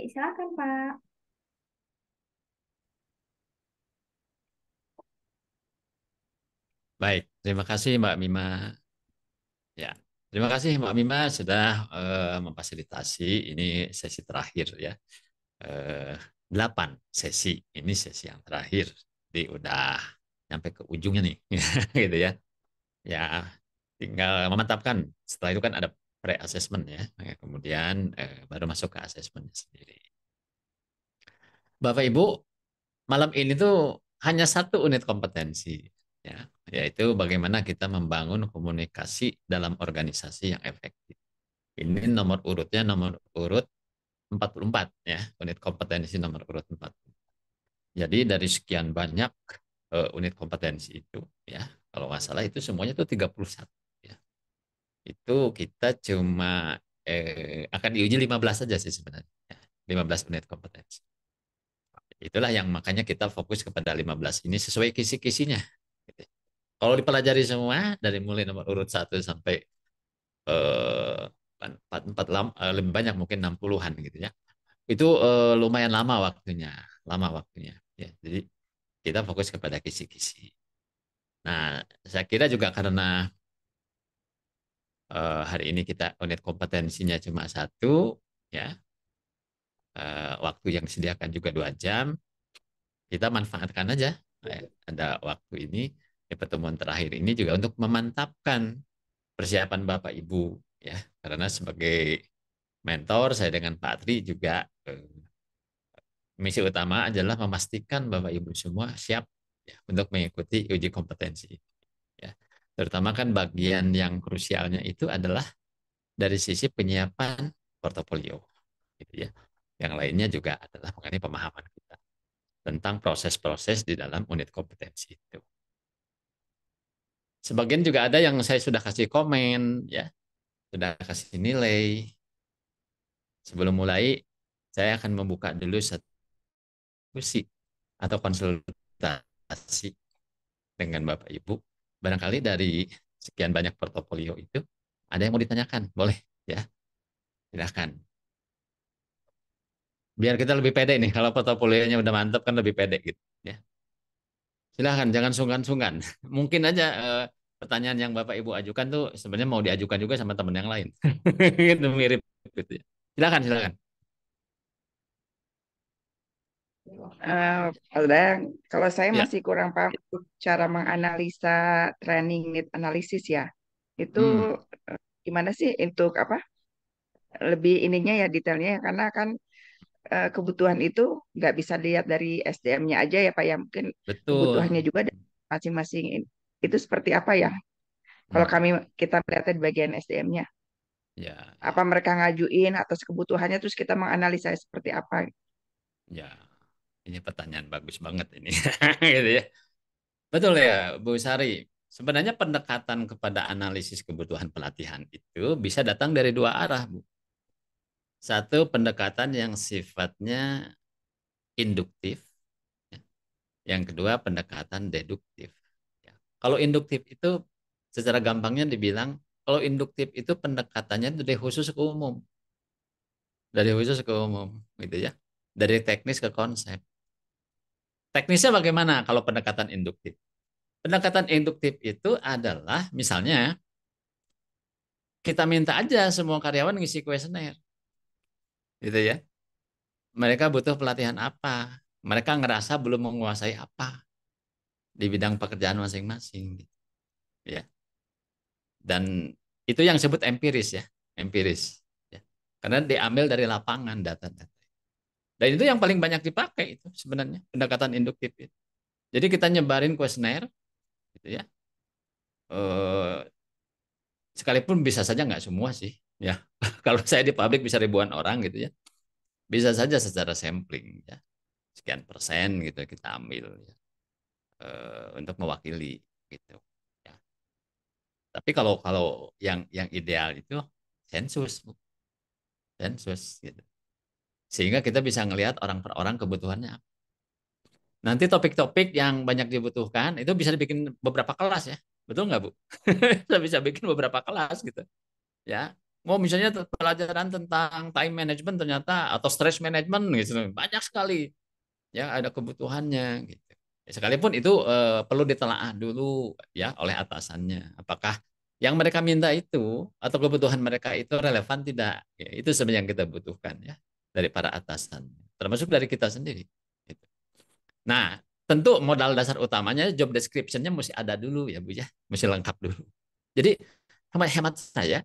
Silakan Pak. Baik, terima kasih Mbak Mima. Ya, terima kasih Mbak Mima sudah memfasilitasi ini sesi terakhir ya. 8 sesi, ini sesi yang terakhir. Jadi udah nyampe ke ujungnya nih, gitu ya. Ya, tinggal memantapkan. Setelah itu kan ada pre-assessment ya. Kemudian baru masuk ke assessment sendiri. Bapak Ibu, malam ini tuh hanya satu unit kompetensi, ya, yaitu bagaimana kita membangun komunikasi dalam organisasi yang efektif. Ini nomor urutnya nomor urut 44 ya, unit kompetensi nomor urut 4. Jadi dari sekian banyak unit kompetensi itu ya, kalau nggak salah itu semuanya itu 31 ya. Itu kita cuma akan diuji 15 saja sih sebenarnya. Ya. 15 unit kompetensi. Itulah yang makanya kita fokus kepada 15 ini sesuai kisi-kisinya. Gitu. Kalau dipelajari semua dari mulai nomor urut 1 sampai eh, 4, lebih banyak mungkin 60-an gitu ya. Itu lumayan lama waktunya. Ya, jadi kita fokus kepada kisi-kisi. Nah, saya kira juga karena hari ini kita unit kompetensinya cuma satu, ya, waktu yang disediakan juga 2 jam, kita manfaatkan aja ada waktu ini di pertemuan terakhir ini juga untuk memantapkan persiapan Bapak Ibu ya, karena sebagai mentor saya dengan Pak Tri juga misi utama adalah memastikan Bapak Ibu semua siap ya, untuk mengikuti uji kompetensi ya. Terutama kan bagian yang krusialnya itu adalah dari sisi penyiapan portofolio gitu ya. Yang lainnya juga adalah mengenai pemahaman kita tentang proses-proses di dalam unit kompetensi itu. Sebagian juga ada yang saya sudah kasih komen ya, sudah kasih nilai. Sebelum mulai, saya akan membuka dulu satu diskusi atau konsultasi dengan Bapak Ibu. Barangkali dari sekian banyak portofolio itu, ada yang mau ditanyakan, boleh ya, silahkan. Biar kita lebih pede nih, kalau portofolionya udah mantap kan lebih pede gitu. Ya. Silahkan, jangan sungkan-sungkan. Mungkin aja pertanyaan yang Bapak Ibu ajukan tuh sebenarnya mau diajukan juga sama teman yang lain. Itu mirip gitu ya. Silakan, silakan. Alda, kalau saya Ya. masih kurang paham untuk cara menganalisa training need analisis ya. Itu Hmm, gimana sih untuk apa? Lebih ininya ya detailnya ya, karena kan kebutuhan itu nggak bisa dilihat dari SDM-nya aja ya Pak ya. Mungkin kebutuhannya betul. juga dari masing-masing itu seperti apa ya? Kalau Hmm, kita melihatnya di bagian SDM-nya, ya, apa ya, mereka ngajuin atas kebutuhannya terus kita menganalisa seperti apa? ya. Ini pertanyaan bagus banget ini. Gitu ya. Betul ya, Bu Sari. Sebenarnya pendekatan kepada analisis kebutuhan pelatihan itu bisa datang dari dua arah, Bu. Satu, pendekatan yang sifatnya induktif. Ya. Yang kedua, pendekatan deduktif. Ya. Kalau induktif itu secara gampangnya dibilang, kalau induktif itu pendekatannya dari khusus ke umum. Dari khusus ke umum, gitu ya. Dari teknis ke konsep. Teknisnya bagaimana kalau pendekatan induktif? Pendekatan induktif itu adalah misalnya kita minta aja semua karyawan ngisi kuesioner, gitu ya. Mereka butuh pelatihan apa? Mereka ngerasa belum menguasai apa di bidang pekerjaan masing-masing, gitu, ya. Dan itu yang disebut empiris ya, empiris. Ya. Karena diambil dari lapangan data-data. Dan itu yang paling banyak dipakai itu sebenarnya pendekatan induktif itu. Jadi kita nyebarin kuesioner, gitu ya. Eh, Sekalipun bisa saja nggak semua sih, ya. Kalau saya di pabrik bisa ribuan orang gitu ya, bisa saja secara sampling ya, sekian persen gitu kita ambil ya, untuk mewakili gitu ya. Tapi kalau kalau yang ideal itu sensus, Bu. Sensus gitu. Sehingga kita bisa ngelihat orang per orang kebutuhannya apa. Nanti topik-topik yang banyak dibutuhkan itu bisa dibikin beberapa kelas ya. Betul nggak, Bu? Kita bisa bikin beberapa kelas gitu ya. Mau misalnya pelajaran tentang time management ternyata atau stress management gitu, banyak sekali ya ada kebutuhannya gitu. Ya, sekalipun itu perlu ditelaah dulu ya oleh atasannya. Apakah yang mereka minta itu atau kebutuhan mereka itu relevan tidak? Ya, itu sebenarnya yang kita butuhkan ya dari para atasan, termasuk dari kita sendiri. Gitu. Nah, tentu modal dasar utamanya job description-nya mesti ada dulu ya Bu ya, mesti lengkap dulu. Jadi hemat saya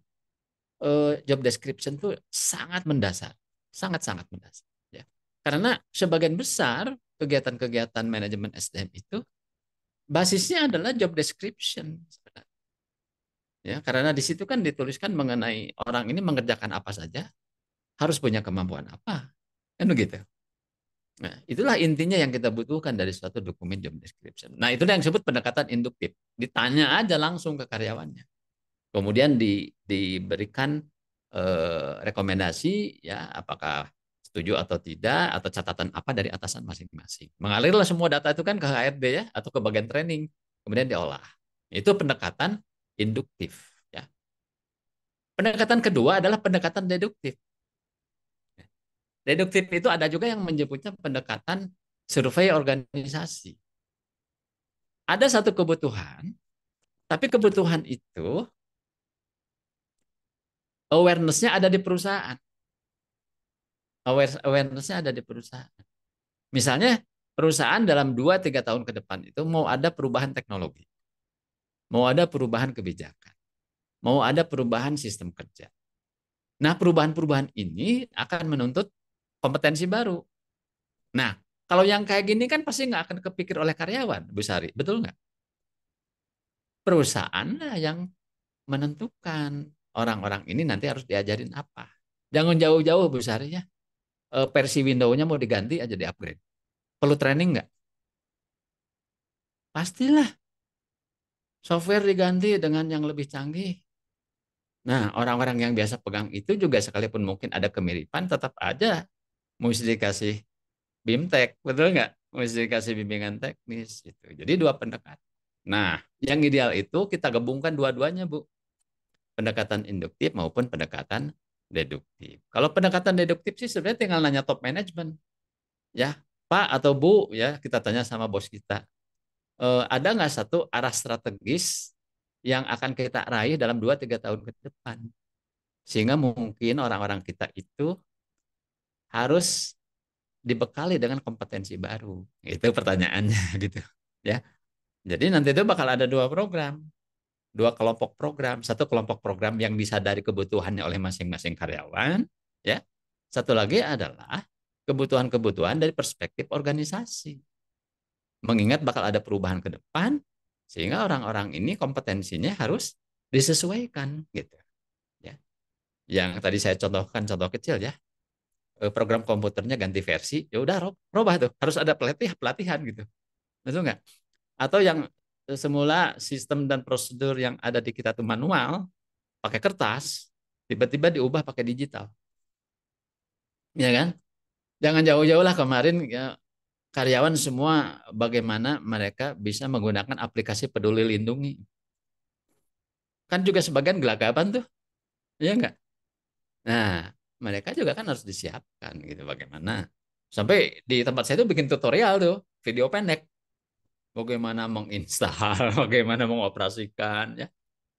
job description itu sangat mendasar, sangat-sangat mendasar. Ya. Karena sebagian besar kegiatan-kegiatan manajemen SDM itu basisnya adalah job description. Ya, karena di situ kan dituliskan mengenai orang ini mengerjakan apa saja, harus punya kemampuan apa, kan begitu. Nah, itulah intinya yang kita butuhkan dari suatu dokumen job description. Nah, itulah yang disebut pendekatan induktif. Ditanya aja langsung ke karyawannya. Kemudian diberikan rekomendasi ya apakah setuju atau tidak atau catatan apa dari atasan masing-masing. Mengalirlah semua data itu kan ke HRD ya atau ke bagian training, kemudian diolah. Itu pendekatan induktif ya. Pendekatan kedua adalah pendekatan deduktif. Deduktif itu ada juga yang menyebutnya pendekatan survei organisasi. Ada satu kebutuhan, tapi kebutuhan itu awareness-nya ada di perusahaan. Awareness-nya ada di perusahaan. Misalnya perusahaan dalam 2-3 tahun ke depan itu mau ada perubahan teknologi, mau ada perubahan kebijakan, mau ada perubahan sistem kerja. Nah, perubahan-perubahan ini akan menuntut kompetensi baru. Nah, kalau yang kayak gini kan pasti nggak akan kepikir oleh karyawan, Bu Sari. Betul nggak? Perusahaan lah yang menentukan orang-orang ini nanti harus diajarin apa. Jangan jauh-jauh, Bu Sari ya. Versi Windows-nya mau diganti aja di-upgrade. Perlu training nggak? Pastilah software diganti dengan yang lebih canggih. Nah, orang-orang yang biasa pegang itu juga sekalipun mungkin ada kemiripan, tetap aja mesti dikasih BIMTEK, betul nggak? Mesti dikasih bimbingan teknis. Gitu. Jadi dua pendekatan. Nah, yang ideal itu kita gabungkan dua-duanya, Bu. Pendekatan induktif maupun pendekatan deduktif. Kalau pendekatan deduktif sih sebenarnya tinggal nanya top management. Ya, Pak atau Bu, ya kita tanya sama bos kita. Ada nggak satu arah strategis yang akan kita raih dalam 2-3 tahun ke depan? Sehingga mungkin orang-orang kita itu harus dibekali dengan kompetensi baru. Itu pertanyaannya gitu. Ya. Jadi nanti itu bakal ada dua program, dua kelompok program. Satu kelompok program yang disadari kebutuhannya oleh masing-masing karyawan, ya. Satu lagi adalah kebutuhan-kebutuhan dari perspektif organisasi. Mengingat bakal ada perubahan ke depan, sehingga orang-orang ini kompetensinya harus disesuaikan gitu, ya. Yang tadi saya contohkan contoh kecil ya, program komputernya ganti versi, ya udah robah tuh, harus ada pelatihan gitu, betul nggak? Atau yang semula sistem dan prosedur yang ada di kita tuh manual, pakai kertas, tiba-tiba diubah pakai digital, ya kan? Jangan jauh-jauh lah kemarin ya, karyawan semua bagaimana mereka bisa menggunakan aplikasi Peduli Lindungi, kan juga sebagian gelagapan tuh, ya nggak? Nah, mereka juga kan harus disiapkan gitu bagaimana. Sampai di tempat saya tuh bikin tutorial tuh, video pendek bagaimana menginstal, bagaimana mengoperasikan ya.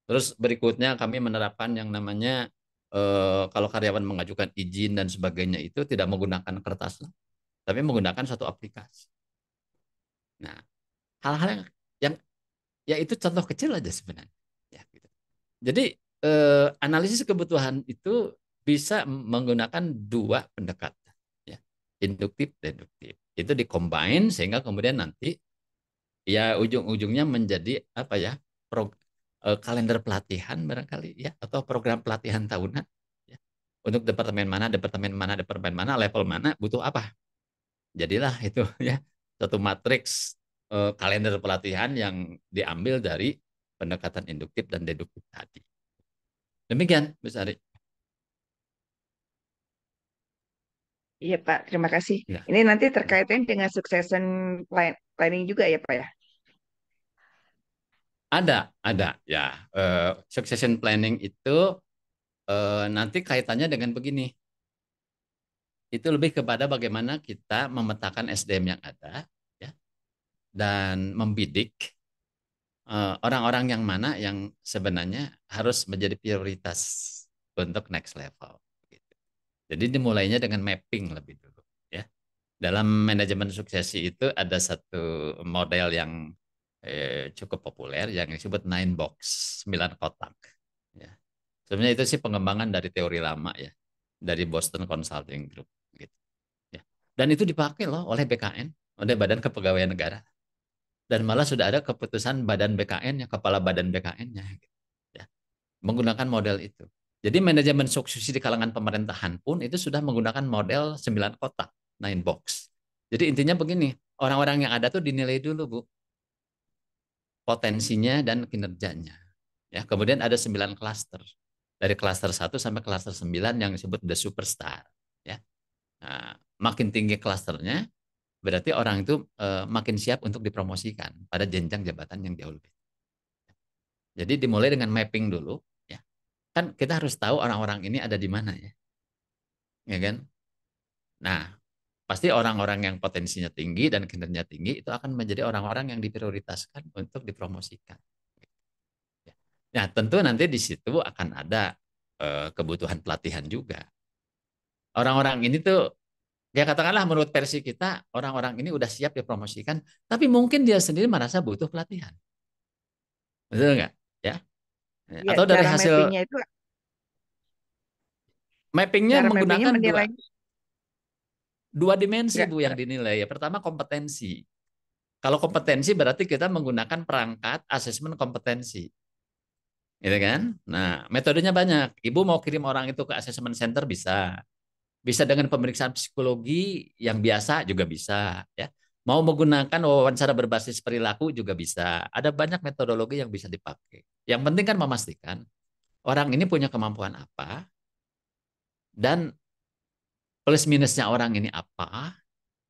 Terus berikutnya kami menerapkan yang namanya kalau karyawan mengajukan izin dan sebagainya itu tidak menggunakan kertas, tapi menggunakan satu aplikasi. Nah, hal-hal yang ya itu contoh kecil aja sebenarnya. Ya, gitu. Jadi analisis kebutuhan itu bisa menggunakan dua pendekatan, ya, induktif, deduktif. Itu dikombin sehingga kemudian nanti ya ujung-ujungnya menjadi apa ya kalender pelatihan barangkali ya atau program pelatihan tahunan ya. Untuk departemen mana level mana butuh apa, jadilah itu ya satu matriks kalender pelatihan yang diambil dari pendekatan induktif dan deduktif tadi. Demikian Bu Sari. Iya Pak, terima kasih. Ya, Ini nanti terkaitin dengan succession planning juga ya Pak ya? ada ya succession planning itu nanti kaitannya dengan begini, itu lebih kepada bagaimana kita memetakan SDM yang ada, ya, dan membidik orang-orang yang mana yang sebenarnya harus menjadi prioritas untuk next level. Gitu. Jadi dimulainya dengan mapping lebih dulu. Ya. Dalam manajemen suksesi itu ada satu model yang cukup populer yang disebut nine box, 9 kotak. Ya. Sebenarnya itu sih pengembangan dari teori lama ya, dari Boston Consulting Group. Gitu. Ya. Dan itu dipakai loh oleh BKN, oleh Badan Kepegawaian Negara. Dan malah sudah ada keputusan Badan BKN, ya, Kepala Badan BKN-nya. Gitu. Ya. Menggunakan model itu. Jadi manajemen suksesi di kalangan pemerintahan pun itu sudah menggunakan model 9 kotak, nine box. Jadi intinya begini, orang-orang yang ada tuh dinilai dulu, Bu, potensinya dan kinerjanya. Ya, kemudian ada 9 klaster. Dari klaster 1 sampai klaster 9 yang disebut the superstar. Ya. Nah, makin tinggi klasternya, berarti orang itu makin siap untuk dipromosikan pada jenjang jabatan yang jauh lebih. Jadi dimulai dengan mapping dulu, ya. Kan kita harus tahu orang-orang ini ada di mana ya. Ya kan? Nah, pasti orang-orang yang potensinya tinggi dan kinerjanya tinggi itu akan menjadi orang-orang yang diprioritaskan untuk dipromosikan. Ya. Nah, tentu nanti di situ akan ada kebutuhan pelatihan juga. Orang-orang ini tuh, ya katakanlah menurut versi kita, orang-orang ini udah siap dipromosikan, tapi mungkin dia sendiri merasa butuh pelatihan. Betul nggak? Ya. Ya, Atau dari cara hasil mappingnya itu, mappingnya cara mappingnya menggunakan dua, menilai dua dimensi, nggak? Bu, yang dinilai. Ya, pertama kompetensi. Kalau kompetensi berarti kita menggunakan perangkat asesmen kompetensi. Gitu kan? Nah, metodenya banyak. Ibu mau kirim orang itu ke assessment center bisa. Bisa dengan pemeriksaan psikologi yang biasa juga bisa, ya. Mau menggunakan wawancara berbasis perilaku juga bisa. Ada banyak metodologi yang bisa dipakai. Yang penting kan memastikan orang ini punya kemampuan apa dan plus minusnya orang ini apa.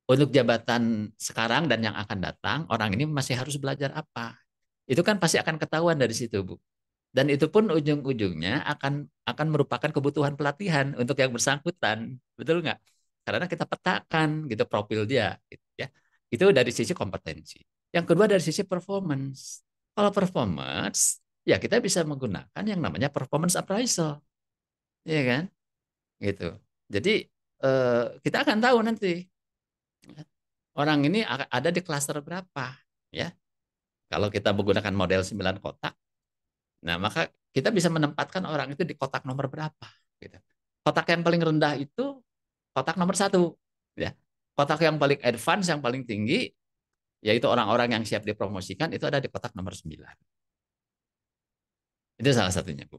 Untuk jabatan sekarang dan yang akan datang, orang ini masih harus belajar apa. Itu kan pasti akan ketahuan dari situ, Bu. Dan itu pun ujung-ujungnya akan merupakan kebutuhan pelatihan untuk yang bersangkutan, betul nggak? Karena kita petakan gitu profil dia, gitu ya. Itu dari sisi kompetensi. Yang kedua dari sisi performance. Kalau performance, ya kita bisa menggunakan yang namanya performance appraisal, ya kan? Gitu. Jadi kita akan tahu nanti orang ini ada di klaster berapa, ya. Kalau kita menggunakan model 9 kotak, nah, maka kita bisa menempatkan orang itu di kotak nomor berapa. Gitu. Kotak yang paling rendah itu kotak nomor 1. Ya. Kotak yang paling advance, yang paling tinggi, yaitu orang-orang yang siap dipromosikan, itu ada di kotak nomor 9. Itu salah satunya, Bu.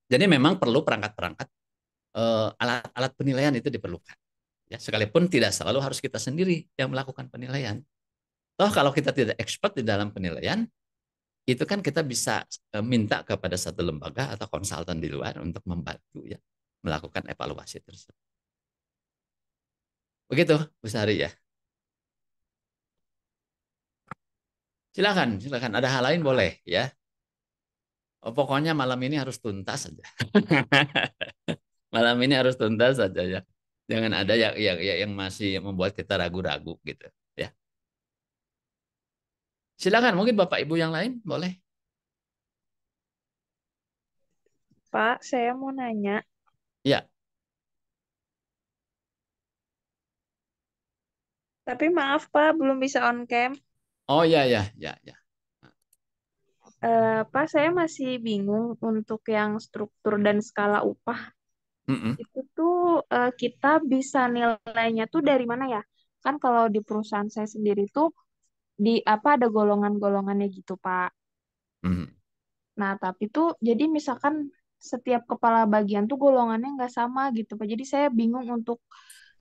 Jadi memang perlu perangkat-perangkat, alat-alat penilaian itu diperlukan. Ya, sekalipun tidak selalu harus kita sendiri yang melakukan penilaian. Toh kalau kita tidak expert di dalam penilaian, itu kan kita bisa minta kepada satu lembaga atau konsultan di luar untuk membantu ya melakukan evaluasi tersebut. Begitu, Bu Sari ya. Silakan, silakan. Ada hal lain boleh ya. Oh, pokoknya malam ini harus tuntas saja. Malam ini harus tuntas saja ya. Jangan ada yang masih membuat kita ragu-ragu gitu ya. Silakan, mungkin Bapak Ibu yang lain boleh. Pak, saya mau nanya, Ya. tapi maaf Pak, belum bisa on cam. Oh ya ya ya ya. Pak, saya masih bingung untuk yang struktur dan skala upah. Mm-mm. Itu tuh kita bisa nilainya tuh dari mana ya? Kan kalau di perusahaan saya sendiri tuh di apa ada golongan-golongannya gitu, Pak. Mm-mm. Nah, tapi tuh jadi misalkan setiap kepala bagian tuh golongannya nggak sama gitu, Pak. Jadi saya bingung untuk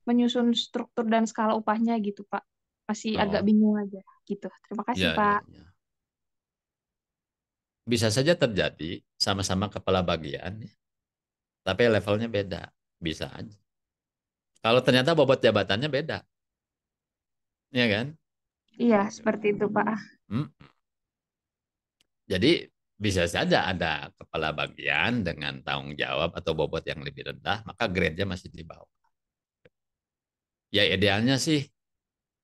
menyusun struktur dan skala upahnya gitu, Pak. Masih agak Oh, bingung aja gitu. Terima kasih, ya ya Pak. ya. Bisa saja terjadi sama-sama kepala bagian, ya, tapi levelnya beda. Bisa aja. Kalau ternyata bobot jabatannya beda, ya kan? Iya, Gitu. seperti itu, Pak. Hmm. Jadi bisa saja ada kepala bagian dengan tanggung jawab atau bobot yang lebih rendah, maka grade-nya masih di bawah. Ya idealnya sih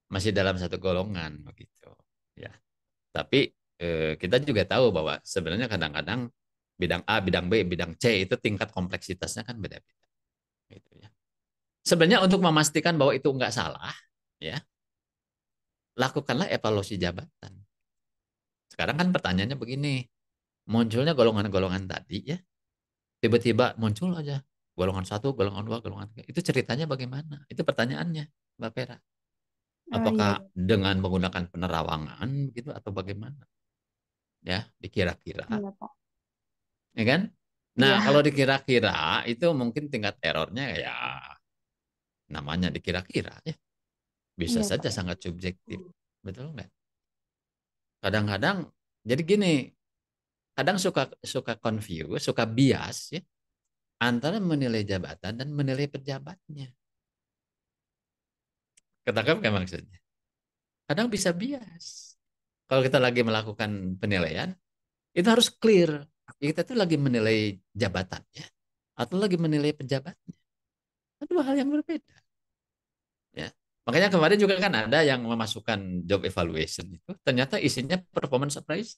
masih dalam satu golongan begitu. Ya, tapi kita juga tahu bahwa sebenarnya kadang-kadang bidang A, bidang B, bidang C itu tingkat kompleksitasnya kan beda-beda. Gitu ya. Sebenarnya untuk memastikan bahwa itu nggak salah, ya lakukanlah evaluasi jabatan. Sekarang kan pertanyaannya begini, munculnya golongan-golongan tadi ya, tiba-tiba muncul aja golongan satu, golongan dua, golongan tiga. Itu ceritanya bagaimana? Itu pertanyaannya, Mbak Pera. Iya, Apakah dengan menggunakan penerawangan gitu atau bagaimana? Ya, dikira-kira, iya Pak. ya kan? Nah, Iya, kalau dikira-kira itu mungkin tingkat errornya ya namanya dikira-kira ya. Bisa iya saja Pak. sangat subjektif. Betul nggak? Kadang-kadang jadi gini, kadang suka suka confuse, suka bias ya antara menilai jabatan dan menilai pejabatnya. Ketangkap nggak maksudnya? Kadang bisa bias. Kalau kita lagi melakukan penilaian, itu harus clear. Kita tuh lagi menilai jabatannya atau lagi menilai pejabatnya. Itu dua hal yang berbeda. Ya. Makanya kemarin juga kan ada yang memasukkan job evaluation itu, ternyata isinya performance appraisal,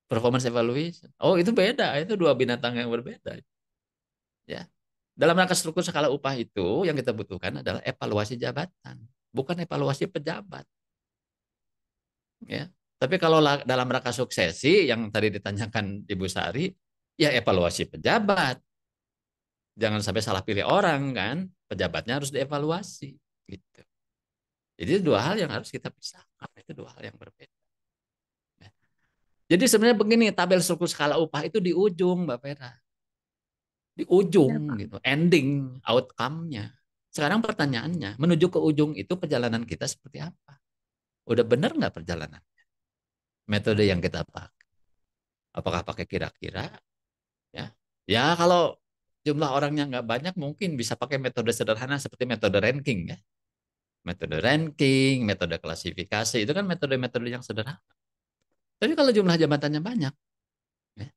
performance evaluation. Oh itu beda, itu dua binatang yang berbeda. Ya. Dalam rangka struktur skala upah itu yang kita butuhkan adalah evaluasi jabatan, bukan evaluasi pejabat. Ya. Tapi kalau dalam rangka suksesi yang tadi ditanyakan Ibu Sari, ya evaluasi pejabat. Jangan sampai salah pilih orang kan, pejabatnya harus dievaluasi. Gitu. Jadi dua hal yang harus kita pisahkan, itu dua hal yang berbeda. Ya. Jadi sebenarnya begini, tabel struktur skala upah itu di ujung, Mbak Vera. Di Iya ujung Pak. gitu, ending, outcome-nya. Sekarang pertanyaannya, menuju ke ujung itu perjalanan kita seperti apa? Udah benar nggak perjalanan? Metode yang kita pakai. Apakah pakai kira-kira? Ya, ya kalau jumlah orangnya nggak banyak, mungkin bisa pakai metode sederhana seperti metode ranking ya. Metode ranking, metode klasifikasi, itu kan metode-metode yang sederhana. Tapi kalau jumlah jabatannya banyak, ya,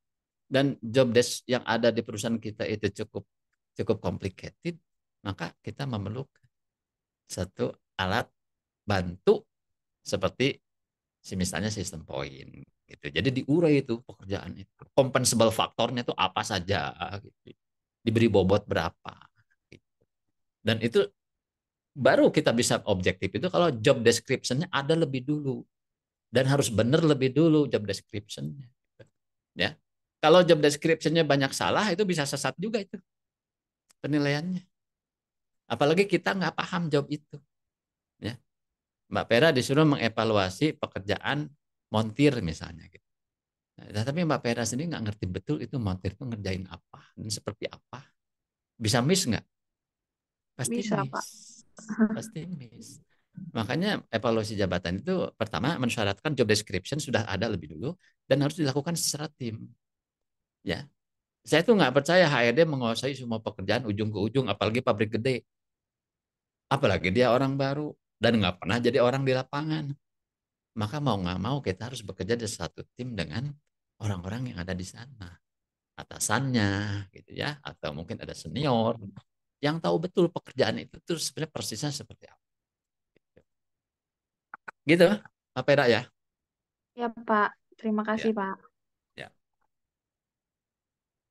dan job desk yang ada di perusahaan kita itu cukup cukup complicated, maka kita memerlukan satu alat bantu seperti misalnya sistem poin gitu. Jadi diurai itu pekerjaan itu. Compensable faktornya itu apa saja gitu. Diberi bobot berapa gitu. Dan itu baru kita bisa objektif itu kalau job description-nya ada lebih dulu dan harus benar lebih dulu job description-nya. Ya. Kalau job description-nya banyak salah itu bisa sesat juga itu penilaiannya. Apalagi kita nggak paham job itu. Ya. Mbak Pera disuruh mengevaluasi pekerjaan montir misalnya. Gitu. Nah, tapi Mbak Pera sendiri nggak ngerti betul itu montir itu ngerjain apa dan seperti apa. Bisa miss nggak? Pasti Bisa Pak. miss. Pasti miss. Makanya evaluasi jabatan itu pertama mensyaratkan job description sudah ada lebih dulu dan harus dilakukan secara tim. Ya, saya tuh nggak percaya HRD menguasai semua pekerjaan ujung ke ujung, apalagi pabrik gede. Apalagi dia orang baru dan nggak pernah jadi orang di lapangan. Maka mau nggak mau kita harus bekerja di satu tim dengan orang-orang yang ada di sana. Atasannya gitu ya, atau mungkin ada senior yang tahu betul pekerjaan itu terus sebenarnya persisnya seperti apa. Gitu, apa ya? Ya Pak. Terima kasih Ya, Pak. ya.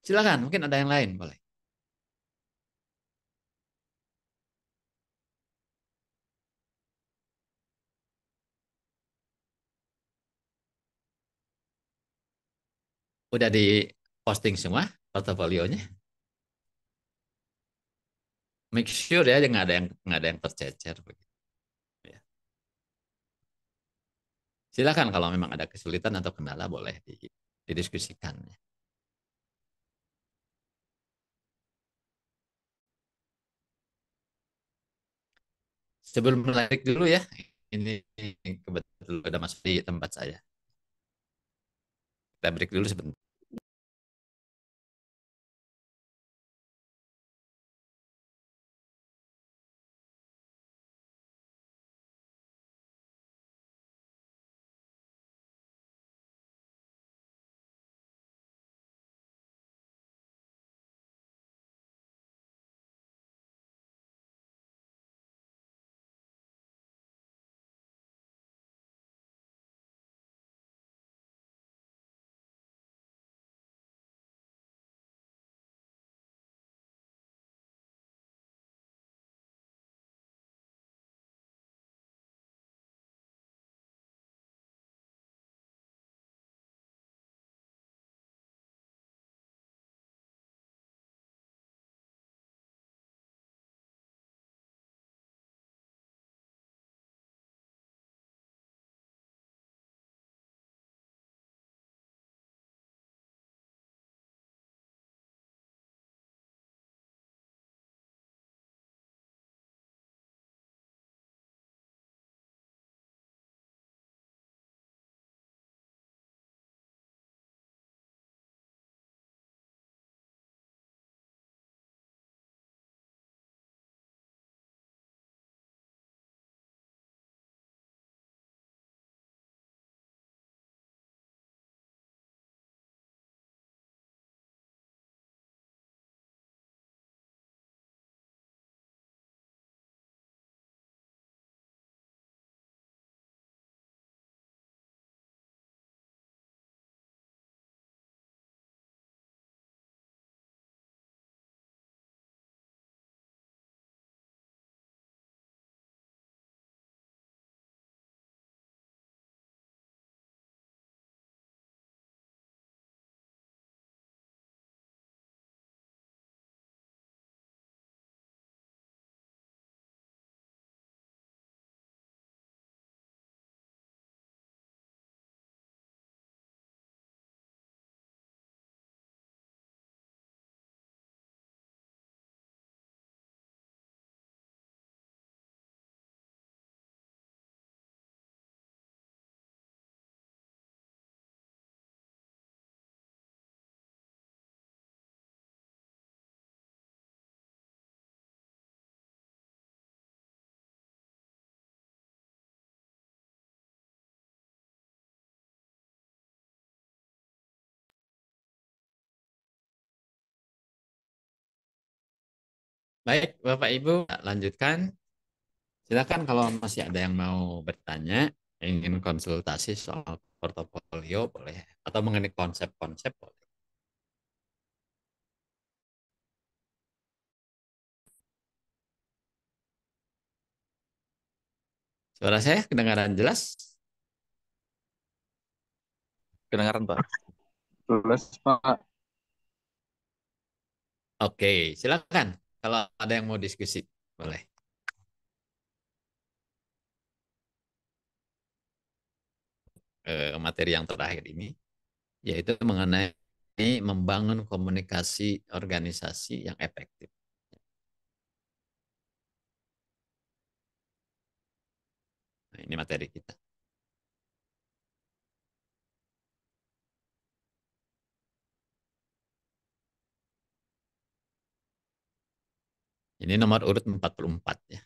Silakan, mungkin ada yang lain, boleh. Udah di posting semua portofolionya. Make sure ya nggak ada yang tercecer begitu. Ya. Silakan kalau memang ada kesulitan atau kendala boleh didiskusikan. Sebelum menarik dulu ya, ini kebetulan udah masuk di tempat saya. Kita break dulu sebentar. Baik, Bapak Ibu, lanjutkan. Silakan kalau masih ada yang mau bertanya, ingin konsultasi soal portofolio boleh, atau mengenai konsep-konsep boleh. Suara saya kedengaran jelas? Kedengaran Pak. Jelas Pak. Oke, silakan. Kalau ada yang mau diskusi, boleh. Materi yang terakhir ini, yaitu mengenai membangun komunikasi organisasi yang efektif. Nah, ini materi kita. Ini nomor urut 44 ya.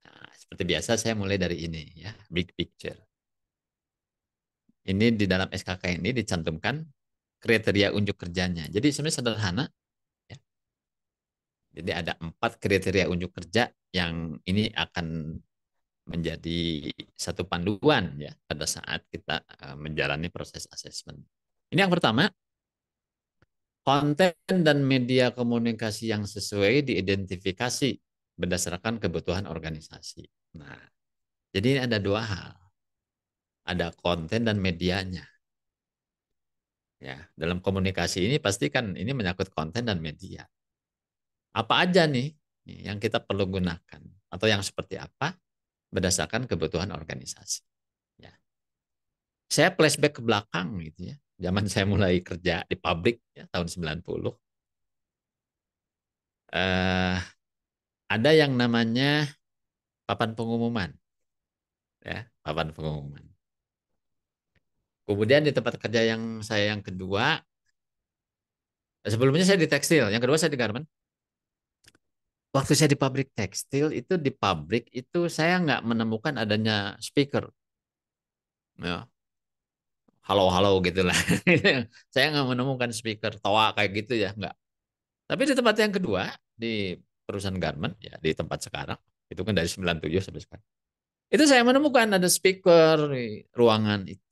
Nah, seperti biasa saya mulai dari ini ya, big picture. Ini di dalam SKK ini dicantumkan kriteria unjuk kerjanya. Jadi sebenarnya sederhana ya. Jadi ada 4 kriteria unjuk kerja yang ini akan menjadi satu panduan ya pada saat kita menjalani proses asesmen. Ini yang pertama, konten dan media komunikasi yang sesuai diidentifikasi berdasarkan kebutuhan organisasi. Nah, jadi ini ada dua hal. Ada konten dan medianya. Ya, dalam komunikasi ini pasti kan ini menyangkut konten dan media. Apa aja nih yang kita perlu gunakan atau yang seperti apa berdasarkan kebutuhan organisasi. Ya. Saya flashback ke belakang gitu ya. Zaman saya mulai kerja di pabrik ya, tahun 90. Eh, ada yang namanya papan pengumuman. Ya, papan pengumuman. Kemudian di tempat kerja yang saya yang kedua, sebelumnya saya di tekstil, yang kedua saya di garment. Waktu saya di pabrik tekstil itu di pabrik itu saya nggak menemukan adanya speaker. Ya, halo-halo gitu lah. Saya nggak menemukan speaker tawa kayak gitu ya, nggak. Tapi di tempat yang kedua, di perusahaan garment, ya di tempat sekarang, itu kan dari 97 sampai sekarang. Itu saya menemukan ada speaker di ruangan itu.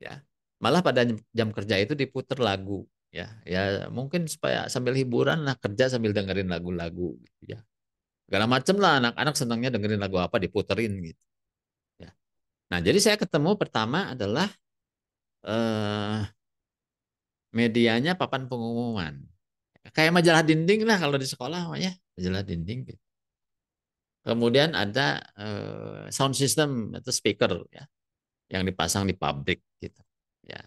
Ya, malah pada jam kerja itu diputer lagu. Ya mungkin supaya sambil hiburan lah, kerja sambil dengerin lagu-lagu gitu ya. Segala macem lah, anak-anak senangnya dengerin lagu apa diputerin gitu. Ya. Nah, jadi saya ketemu pertama adalah eh, medianya papan pengumuman. Kayak majalah dinding lah kalau di sekolah ya, majalah dinding gitu. Kemudian ada sound system atau speaker ya yang dipasang di pabrik gitu. Ya.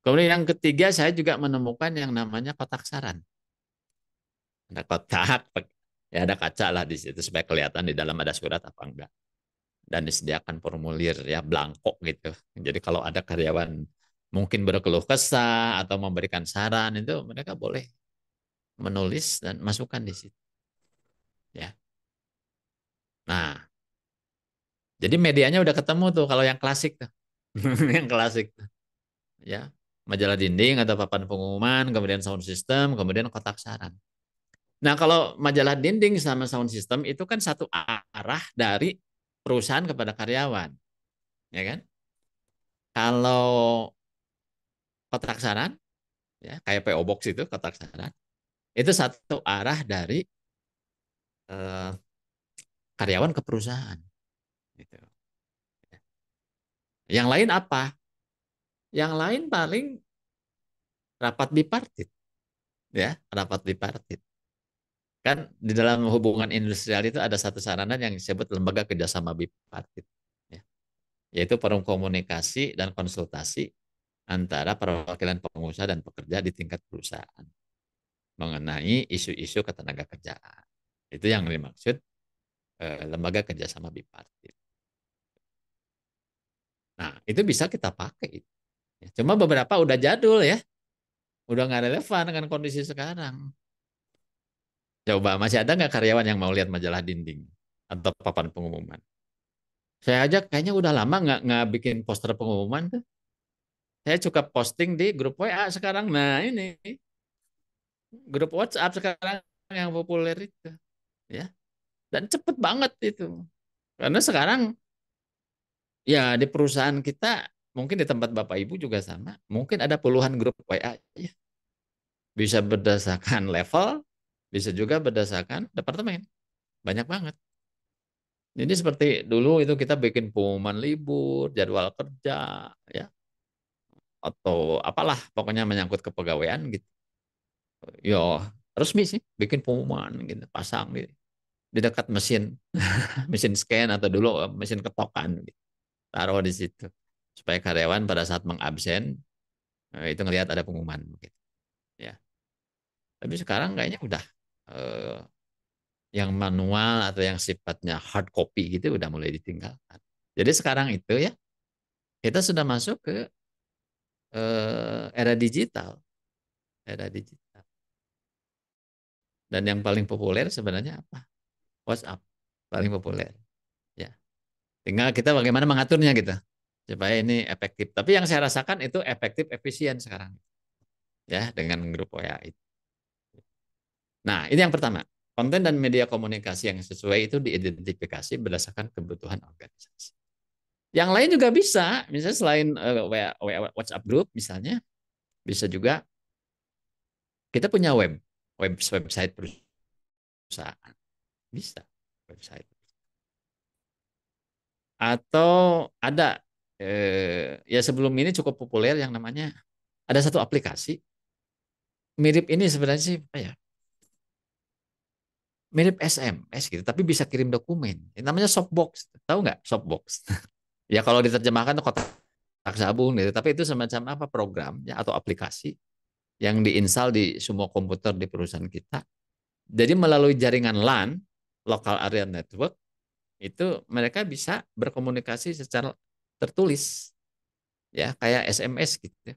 Kemudian yang ketiga saya juga menemukan yang namanya kotak saran. Ada kotak, ya ada kaca lah di situ supaya kelihatan di dalam ada surat apa enggak. Dan disediakan formulir ya blanko gitu. Jadi kalau ada karyawan mungkin berkeluh kesah atau memberikan saran itu mereka boleh menulis dan masukkan di situ. Ya. Nah, jadi medianya udah ketemu tuh kalau yang klasik tuh. Yang klasik tuh. Ya. Majalah dinding atau papan pengumuman, kemudian sound system, kemudian kotak saran. Nah, kalau majalah dinding sama sound system itu kan satu arah dari perusahaan kepada karyawan, ya kan? Kalau kotak saran, ya kayak PO Box itu kotak saran, itu satu arah dari eh, karyawan ke perusahaan. Gitu. Yang lain apa? Yang lain paling rapat bipartit, ya rapat bipartit. Kan di dalam hubungan industrial itu ada satu sarana yang disebut lembaga kerjasama bipartit, ya. Yaitu forum komunikasi dan konsultasi antara perwakilan pengusaha dan pekerja di tingkat perusahaan mengenai isu-isu ketenagakerjaan. Itu yang dimaksud lembaga kerjasama bipartit. Nah, itu bisa kita pakai. Cuma beberapa udah jadul ya, udah nggak relevan dengan kondisi sekarang. Coba masih ada nggak karyawan yang mau lihat majalah dinding atau papan pengumuman. Saya aja kayaknya udah lama nggak bikin poster pengumuman tuh. Saya suka posting di grup WA sekarang. Nah ini grup WhatsApp sekarang yang populer itu, ya. Dan cepet banget itu. Karena sekarang ya di perusahaan kita, mungkin di tempat Bapak Ibu juga sama, mungkin ada puluhan grup WA. Ya. Bisa berdasarkan level, bisa juga berdasarkan departemen. Banyak banget. Jadi seperti dulu itu kita bikin pengumuman libur, jadwal kerja, ya, atau apalah pokoknya menyangkut kepegawaian gitu. Yo resmi sih bikin pengumuman gitu, pasang di dekat mesin mesin scan atau dulu mesin ketokan gitu. Taruh di situ supaya karyawan pada saat mengabsen itu ngelihat ada pengumuman gitu. Ya. Tapi sekarang kayaknya udah eh, yang manual atau yang sifatnya hard copy gitu udah mulai ditinggalkan. Jadi sekarang itu ya kita sudah masuk ke era digital, era digital. Dan yang paling populer sebenarnya apa? WhatsApp paling populer. Ya, tinggal kita bagaimana mengaturnya gitu supaya ini efektif. Tapi yang saya rasakan itu efektif efisien sekarang ya dengan grup WA itu. Nah, ini yang pertama. Konten dan media komunikasi yang sesuai itu diidentifikasi berdasarkan kebutuhan organisasi. Yang lain juga bisa, misalnya selain WhatsApp group misalnya, bisa juga kita punya website perusahaan, bisa website. Atau ada ya sebelum ini cukup populer yang namanya ada satu aplikasi mirip ini sebenarnya sih apa ya? Mirip SMS gitu, tapi bisa kirim dokumen. Namanya Softbox, tahu nggak Softbox? Ya kalau diterjemahkan tuh kotak sabun gitu, tapi itu semacam apa program ya atau aplikasi yang diinstal di semua komputer di perusahaan kita. Jadi melalui jaringan LAN, Local Area Network, itu mereka bisa berkomunikasi secara tertulis, ya kayak SMS gitu,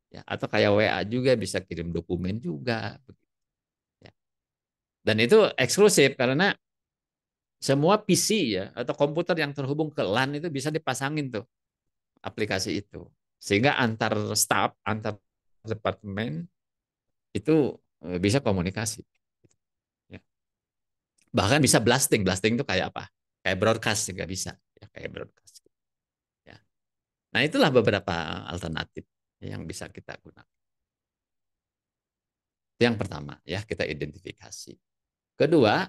ya atau kayak WA juga bisa kirim dokumen juga. Ya. Dan itu eksklusif karena semua PC ya atau komputer yang terhubung ke LAN itu bisa dipasangin tuh aplikasi itu, sehingga antar staff, antar departemen itu bisa komunikasi. Ya. Bahkan bisa blasting. Blasting itu kayak apa? Kayak broadcast juga bisa. Ya, kayak broadcast. Ya. Nah, itulah beberapa alternatif yang bisa kita gunakan. Yang pertama, ya kita identifikasi. Kedua,